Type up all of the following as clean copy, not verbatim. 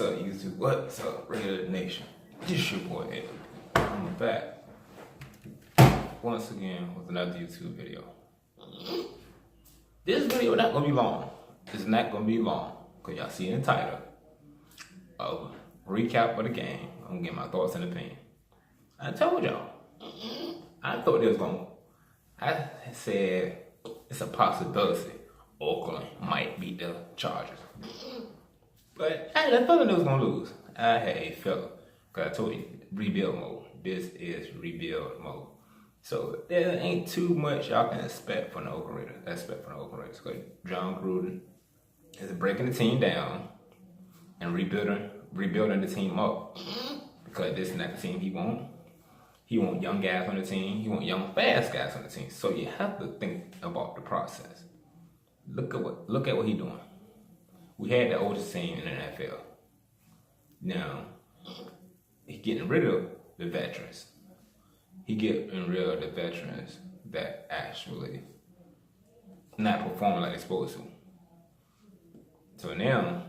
up, YouTube? What's up, Raider Nation? This your boy Ed. I'm back once again with another YouTube video. This video not gonna be long. It's not gonna be long because y'all see in the title of recap of the game. I'm gonna get my thoughts and opinion. I told y'all. I thought they was gonna. I said it's a possibility Oakland might beat the Chargers. But I had a feeling they was gonna lose. I had a feeling. Cause I told you, rebuild mode. This is rebuild mode. So there ain't too much y'all can expect from the Oakland Raiders. Cause John Gruden is breaking the team down and rebuilding the team up. Because this is not the team he want. He want young guys on the team. He want young, fast guys on the team. So you have to think about the process. Look at what he doing. We had the oldest team in the NFL. Now, he getting rid of the veterans. He getting rid of the veterans that actually not performing like they're supposed to. So now,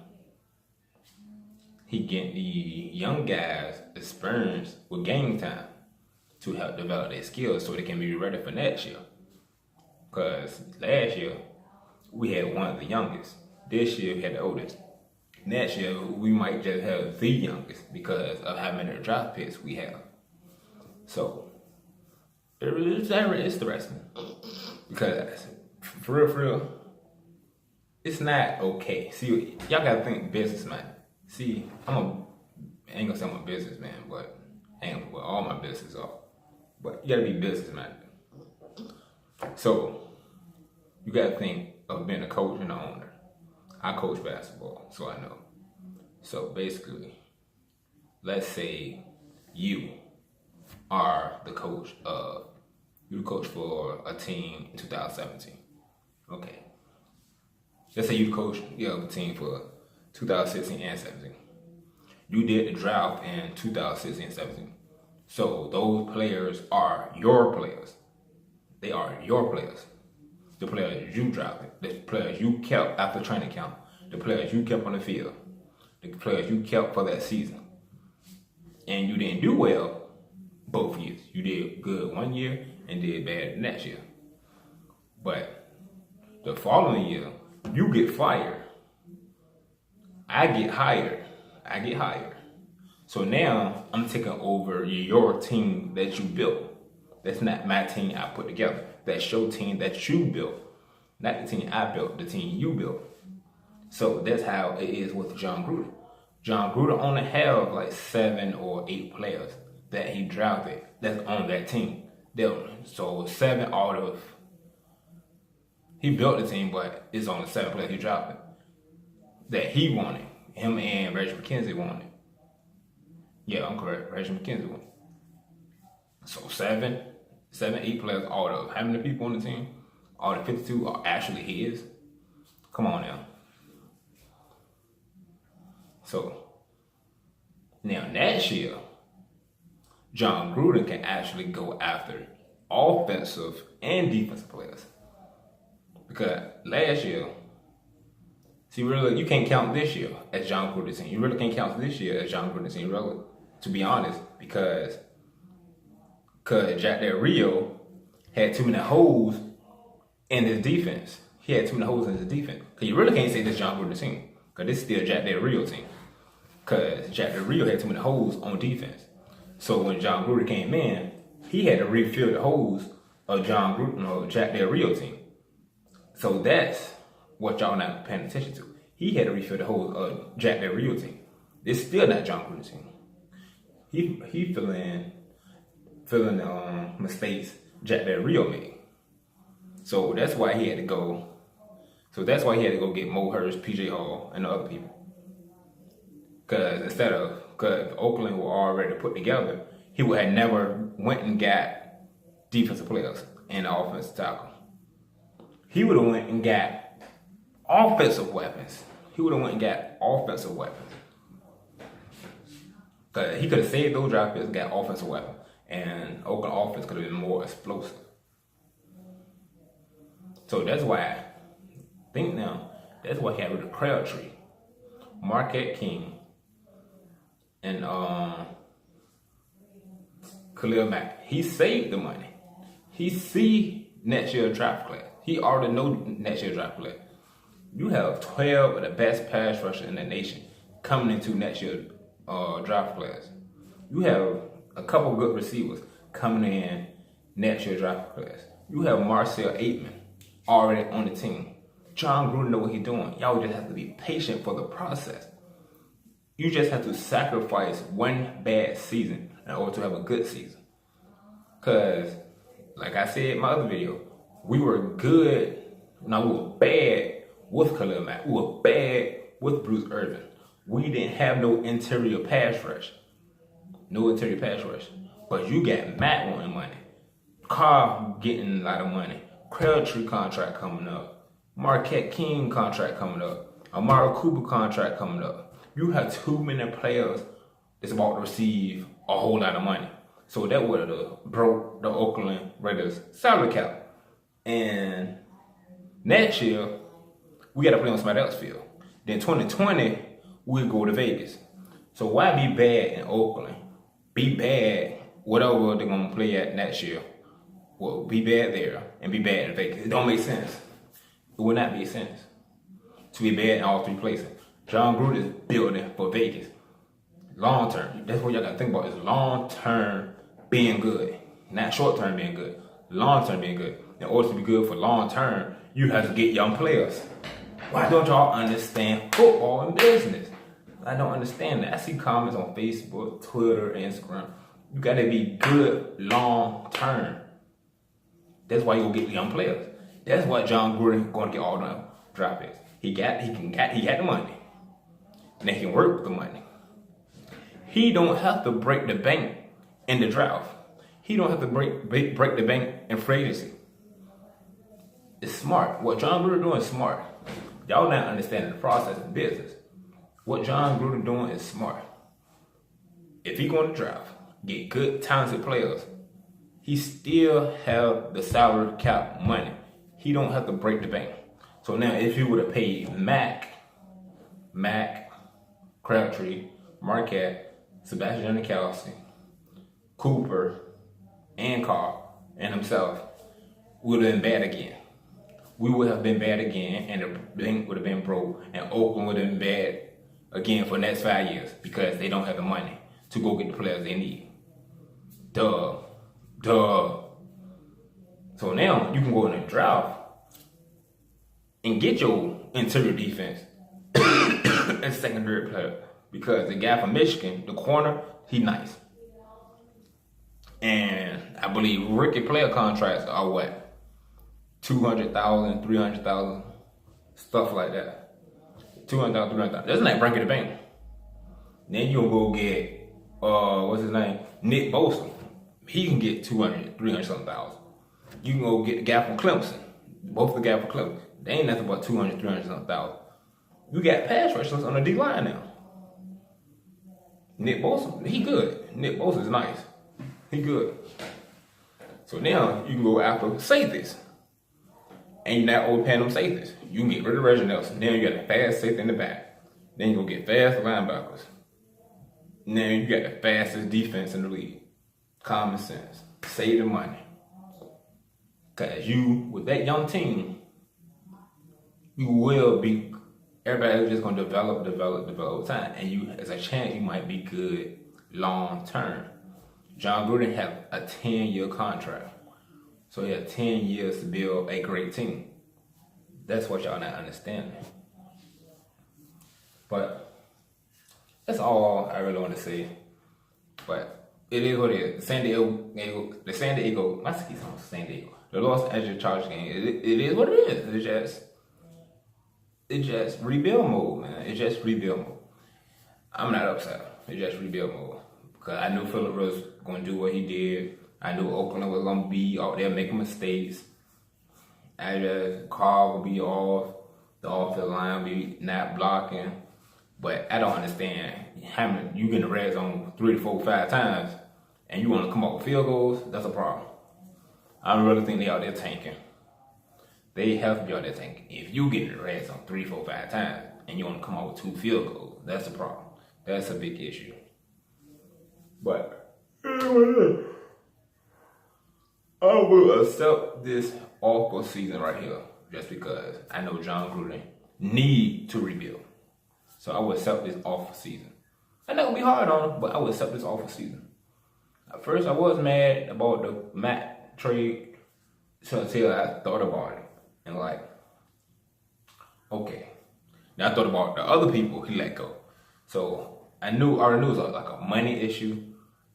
he getting the young guys experience with game time to help develop their skills so they can be ready for next year. Because last year, we had one of the youngest. This year, we had the oldest. Next year, we might just have the youngest because of how many draft picks we have. So, it's interesting. Because, for real, it's not okay. See, y'all gotta think businessman. See, I ain't gonna say I'm a businessman, but I ain't gonna put all my business off. But you gotta be businessman. So, you gotta think of being a coach and an owner. I coach basketball, so I know. So basically, let's say you are the coach for a team in 2017. Okay. Let's say you coach a team for 2016 and 17. You did the draft in 2016 and 17. So those players are your players. They are your players. The players you drafted, the players you kept after training camp, the players you kept on the field, the players you kept for that season. And you didn't do well both years. You did good one year and did bad the next year. But the following year, you get fired. I get hired. So now I'm taking over your team that you built. That's not my team I put together. That's your team that you built. Not the team I built, the team you built. So that's how it is with John Gruden. John Gruden only have like 7 or 8 players that he drafted that's on that team. So 7 out of, he built the team, but it's only 7 players he drafted that he wanted. Him and Reggie McKenzie wanted. Yeah, I'm correct. Reggie McKenzie wanted. So 7, 8 players out of how many people on the team? All the 52 are actually his. Come on now. So now next year, John Gruden can actually go after offensive and defensive players. Because last year, see, really, you can't count this year as John Gruden's team. You really can't count this year as John Gruden's team, really, to be honest, because Jack Del Rio had too many holes in his defense. He had too many holes in his defense. Because you really can't say this John Gruden's team. Because this is still Jack Del Rio team. Because Jack Del Rio had too many holes on defense. So when John Gruden came in, he had to refill the holes of John Gruden or Jack Del Rio team. So that's what y'all not paying attention to. He had to refill the holes of Jack Del Rio team. It's still not John Gruden's team. He filling the mistakes Jack Del Rio made. So that's why he had to go. So that's why he had to go get Mo Hurst, PJ Hall, and the other people. Because if Oakland were already put together, he would have never went and got defensive players and the offensive tackle. He would have went and got offensive weapons. Because he could have saved those draft picks and got offensive weapons. And Oakland offense could have been more explosive. So that's why, that's why he had rid of Crabtree, Marquette King, and Khalil Mack. He saved the money. He see next year draft class. He already know next year draft class. You have 12 of the best pass rushers in the nation coming into next year draft class. You have a couple good receivers coming in next year draft class. You have Marcel Aitman already on the team. John Gruden know what he's doing. Y'all just have to be patient for the process. You just have to sacrifice one bad season in order to have a good season. Because, like I said in my other video, we were good, we were bad with Khalil Mack. We were bad with Bruce Irvin. We didn't have no interior pass rush. No interior pass rush. But you got Matt wanting money. Carr getting a lot of money. Crabtree contract coming up. Marquette King contract coming up. Amari Cooper contract coming up. You have too many players that's about to receive a whole lot of money. So that would have broke the Oakland Raiders salary cap. And next year, we got to play on somebody else's field. Then 2020, we'll go to Vegas. So why be bad in Oakland? Be bad, whatever they're going to play at next year. Well, be bad there and be bad in Vegas. It don't make sense. It would not make sense to be bad in all three places. John Gruden is building for Vegas. Long term. That's what y'all got to think about, is long term being good. Not short term being good. Long term being good. In order to be good for long term, you have to get young players. Why don't y'all understand football and business? I don't understand that. I see comments on Facebook, Twitter, Instagram. You got to be good long term. That's why you'll get young players. That's why John Gruden going to get all the draft picks. He got the money. And he can work with the money. He don't have to break the bank in the draft. He don't have to break the bank in free agency. It's smart. What John Gruden doing is smart. Y'all not understanding the process of business. What John Gruden doing is smart. If he going to draft, get good, talented players, he still have the salary cap money. He don't have to break the bank. So now, if he would have paid Mack, Crabtree, Marquette, Sebastian Janikowski, Cooper, and Carr, and himself, would have been bad again. We would have been bad again, and the bank would have been broke, and Oakland would have been bad again for the next 5 years because they don't have the money to go get the players they need. Duh. So now you can go in the draft and get your interior defense and secondary player, because the guy from Michigan, the corner, he nice. And I believe rookie player contracts are what? 200,000, 300,000, stuff like that. 200,000, 300,000. That's not breaking the bank. Then you'll go get, what's his name? Nick Bosa. He can get 200, 300 thousand. You can go get the guy from Clemson. Both the guy from Clemson. They ain't nothing but 200, 300 thousand. You got pass rushers on the D line now. Nick Bosa, he good. Nick Bosa is nice. He good. So now you can go after safeties. And you're not overpaying them safeties. You can get rid of Reggie Nelson. Then you got a fast safety in the back. Then you go get fast linebackers. Now you got the fastest defense in the league. Common sense. Save the money. Because you, with that young team, you will be, everybody's just going to develop over time. And you, as a chance, you might be good long term. John Gruden has a 10-year contract. So he had 10 years to build a great team. That's what y'all not understanding. But that's all I really want to say. But it is what it is. The San Diego, I keep saying San Diego. The Los Angeles Chargers game, it is what it is. It's just rebuild mode, man. It's just rebuild mode. I'm not upset. It's just rebuild mode. Because I knew Phillip was going to do what he did. I knew Oakland was going to be out there making mistakes. I just, Carl will be off. The offensive line will be not blocking. But I don't understand having you get in the red zone 3 to 4, 5 times and you want to come up with field goals. That's a problem. I really think they out there tanking. They have to be out there tanking. If you get in the red zone 3, 4, 5 times and you want to come up with 2 field goals, that's a problem. That's a big issue. But I will accept this awful season right here just because I know John Gruden need to rebuild. So I will accept this awful season. I know it'll be hard on him, but I will accept this awful season. At first, I was mad about the Matt trade until I thought about it. And like, okay. Now I thought about the other people he let go. So I already knew it was like a money issue.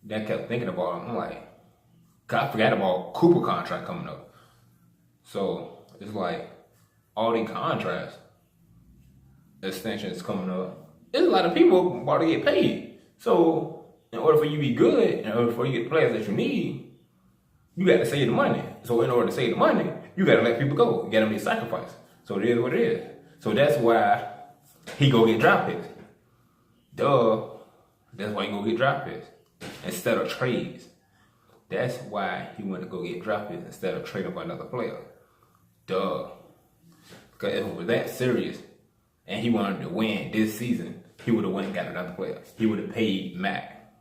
Then I kept thinking about him. I'm like, I forgot about Cooper contract coming up. So it's like all these contracts, extensions coming up. There's a lot of people about to get paid. So in order for you to be good, in order for you to get the players that you need, you got to save the money. So in order to save the money, you got to let people go. You got to make sacrifice. So it is what it is. So that's why he go get draft picks. Duh. That's why he go get draft picks instead of trades. That's why he went to go get draft picks instead of trading for another player. Duh. Because if it was that serious and he wanted to win this season, he would have went and got another player. He would have paid Mac.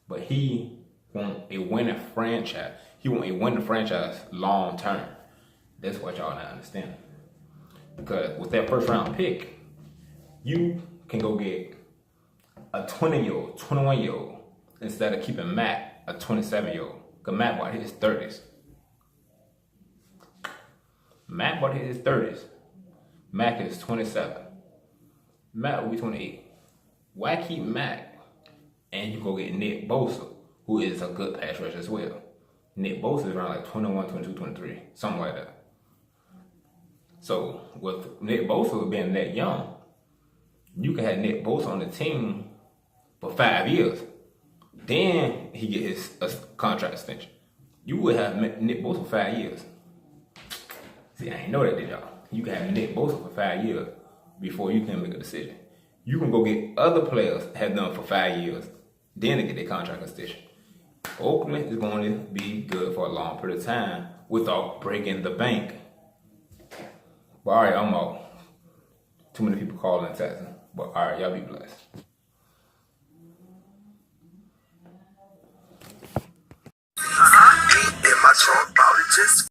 But he want a winning franchise. He want a winning franchise long term. That's what y'all not understand. Because with that first round pick, you can go get a 20-year-old, 21-year-old instead of keeping Mac a 27-year-old. Because Mac bought his 30s. Mac bought his 30s. Mac is 27. Mac will be 28. Why keep Mac and you go get Nick Bosa, who is a good pass rusher as well? Nick Bosa is around like 21, 22, 23, something like that. So with Nick Bosa being that young, you can have Nick Bosa on the team for 5 years. Then he get his contract extension. You would have Nick Bosa for 5 years. See, I ain't know that, did y'all? You can have Nick Bosa for 5 years before you can make a decision. You can go get other players have them for 5 years, then they get their contract extension. Oakland is going to be good for a long period of time without breaking the bank. But all right, I'm out. Too many people calling and texting. But all right, y'all be blessed. In my trunk, just